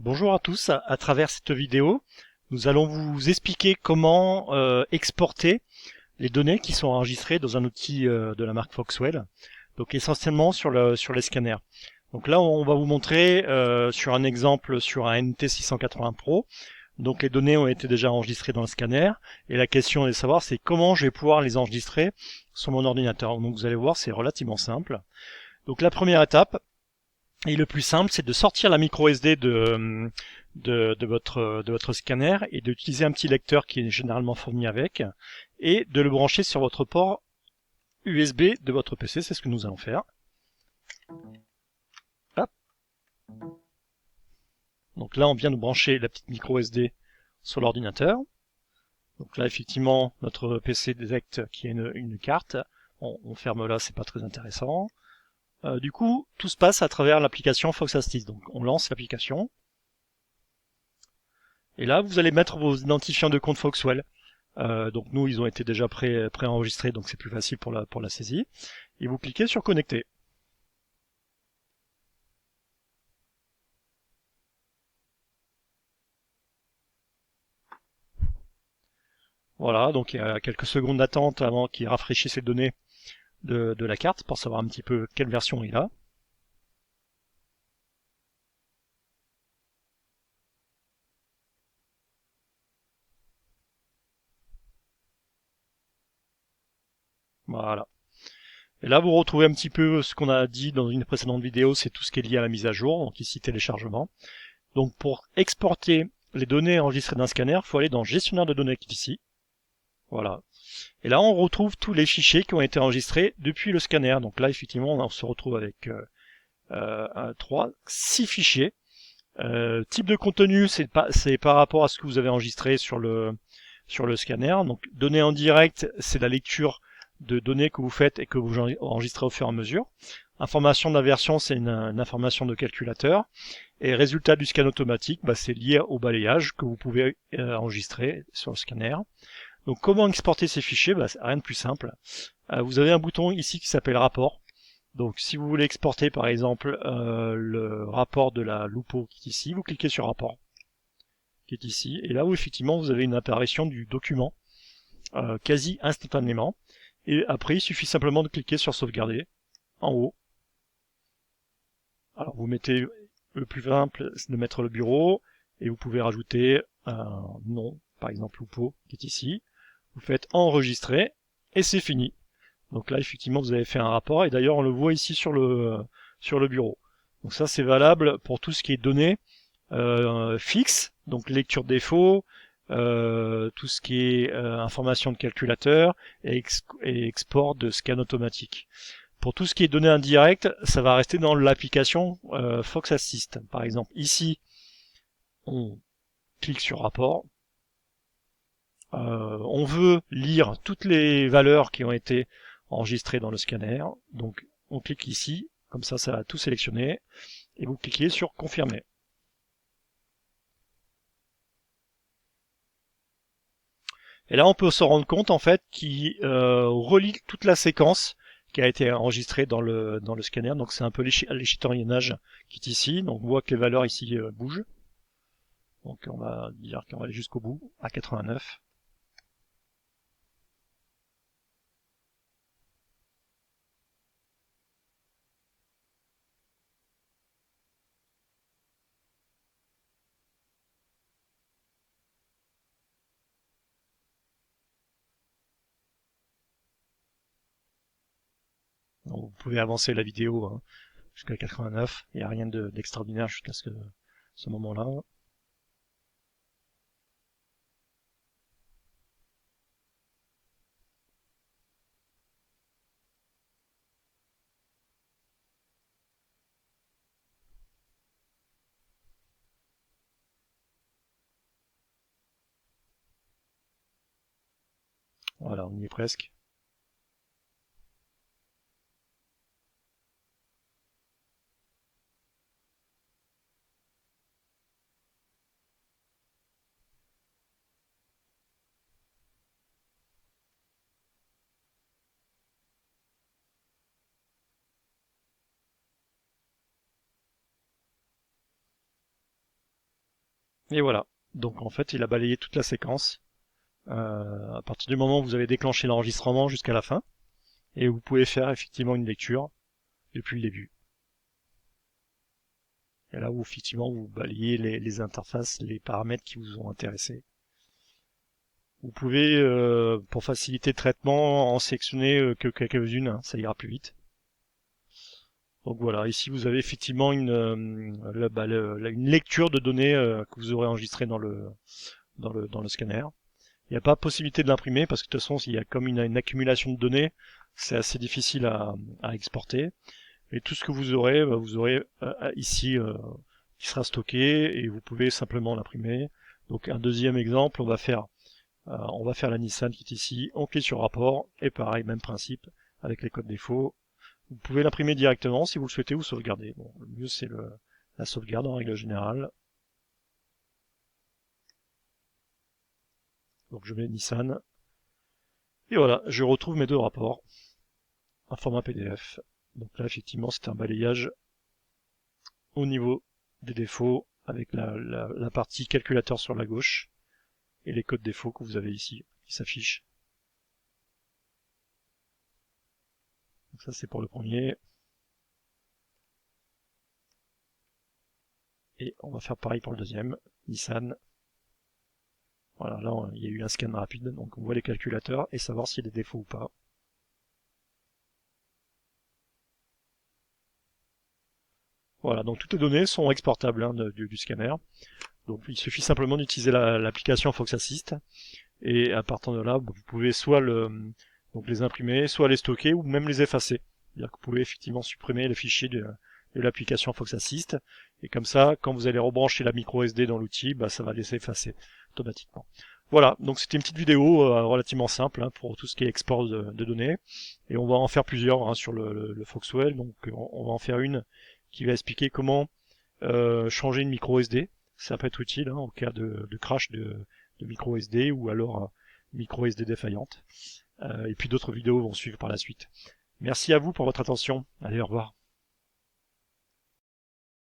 Bonjour à tous, à travers cette vidéo, nous allons vous expliquer comment exporter les données qui sont enregistrées dans un outil de la marque Foxwell, donc essentiellement sur les scanners. Donc là, on va vous montrer sur un exemple sur un NT680 Pro. Donc les données ont été déjà enregistrées dans le scanner, et la question est de savoir c'est comment je vais pouvoir les enregistrer sur mon ordinateur. Donc vous allez voir, c'est relativement simple. Donc la première étape, et le plus simple, c'est de sortir la micro SD de votre scanner et d'utiliser un petit lecteur qui est généralement fourni avec et de le brancher sur votre port USB de votre PC. C'est ce que nous allons faire. Hop. Donc là, on vient de brancher la petite micro SD sur l'ordinateur. Donc là, effectivement, notre PC détecte qu'il y a une carte. On ferme là, c'est pas très intéressant. Du coup, tout se passe à travers l'application FoxAstis. Donc on lance l'application. Et là, vous allez mettre vos identifiants de compte Foxwell. Donc nous, ils ont été déjà pré-enregistrés, donc c'est plus facile pour la saisie. Et vous cliquez sur connecter. Voilà, donc il y a quelques secondes d'attente avant qu'il rafraîchisse les données de la carte pour savoir un petit peu quelle version il a. Voilà. Et là, vous retrouvez un petit peu ce qu'on a dit dans une précédente vidéo, c'est tout ce qui est lié à la mise à jour, donc ici téléchargement. Donc pour exporter les données enregistrées d'un scanner, il faut aller dans gestionnaire de données qui est ici. Voilà. Et là, on retrouve tous les fichiers qui ont été enregistrés depuis le scanner. Donc là, effectivement, on se retrouve avec 6 fichiers. Type de contenu, c'est par rapport à ce que vous avez enregistré sur le scanner. Donc, données en direct, c'est la lecture de données que vous faites et que vous enregistrez au fur et à mesure. Information d'inversion, c'est une information de calculateur. Et résultat du scan automatique, c'est lié au balayage que vous pouvez enregistrer sur le scanner. Donc comment exporter ces fichiers, c'est rien de plus simple. Vous avez un bouton ici qui s'appelle rapport. Donc si vous voulez exporter par exemple le rapport de la Lupo qui est ici, vous cliquez sur rapport qui est ici, et là où effectivement vous avez une apparition du document quasi instantanément. Et après il suffit simplement de cliquer sur sauvegarder en haut. Alors vous mettez le plus simple, c'est de mettre le bureau, et vous pouvez rajouter un nom, par exemple Lupo qui est ici. Vous faites enregistrer et c'est fini. Donc là, effectivement, vous avez fait un rapport, et d'ailleurs, on le voit ici sur le bureau. Donc ça, c'est valable pour tout ce qui est données fixes, donc lecture défaut, tout ce qui est information de calculateur et export de scan automatique. Pour tout ce qui est données indirectes, ça va rester dans l'application Fox Assist. Par exemple, ici, on clique sur rapport. On veut lire toutes les valeurs qui ont été enregistrées dans le scanner. Donc on clique ici, comme ça va tout sélectionner, et vous cliquez sur confirmer. Et là on peut se rendre compte en fait qu'il relie toute la séquence qui a été enregistrée dans le scanner. Donc c'est un peu l'échantillonnage qui est ici. Donc on voit que les valeurs ici bougent. Donc on va dire qu'on va aller jusqu'au bout, à 89. Donc vous pouvez avancer la vidéo hein, jusqu'à 89. Il n'y a rien d'extraordinaire jusqu'à ce moment-là. Voilà, on y est presque. Et voilà. Donc en fait, il a balayé toute la séquence. À partir du moment où vous avez déclenché l'enregistrement jusqu'à la fin, et vous pouvez faire effectivement une lecture depuis le début. Et là où effectivement vous balayez les interfaces, les paramètres qui vous ont intéressé. Vous pouvez, pour faciliter le traitement, en sélectionner que quelques-unes, hein, ça ira plus vite. Donc voilà, ici vous avez effectivement une lecture de données que vous aurez enregistrées dans le scanner. Il n'y a pas possibilité de l'imprimer parce que de toute façon, il y a comme une accumulation de données, c'est assez difficile à exporter. Et tout ce que vous aurez ici qui sera stocké et vous pouvez simplement l'imprimer. Donc un deuxième exemple, on va faire la Nissan qui est ici, on clique sur rapport et pareil, même principe avec les codes défauts. Vous pouvez l'imprimer directement si vous le souhaitez ou sauvegarder. Bon, le mieux c'est la sauvegarde en règle générale. Donc je mets Nissan. Et voilà, je retrouve mes deux rapports en format PDF. Donc là, effectivement, c'est un balayage au niveau des défauts avec la partie calculateur sur la gauche et les codes défauts que vous avez ici qui s'affichent. Donc ça, c'est pour le premier. Et on va faire pareil pour le deuxième, Nissan. Voilà, là, il y a eu un scan rapide, donc on voit les calculateurs et savoir s'il y a des défauts ou pas. Voilà, donc toutes les données sont exportables hein, du scanner. Donc il suffit simplement d'utiliser l'application Fox Assist et à partir de là, vous pouvez soit donc les imprimer, soit les stocker ou même les effacer. C'est-à-dire que vous pouvez effectivement supprimer les fichiers de l'application Fox Assist et comme ça, quand vous allez rebrancher la micro SD dans l'outil, bah, ça va laisser effacer automatiquement. Voilà, donc c'était une petite vidéo relativement simple hein, pour tout ce qui est export de données et on va en faire plusieurs hein, sur le Foxwell. Donc on va en faire une qui va expliquer comment changer une micro SD. Ça peut être utile hein, en cas de crash de micro SD ou alors micro SD défaillante. Et puis d'autres vidéos vont suivre par la suite. Merci à vous pour votre attention. Allez, au revoir.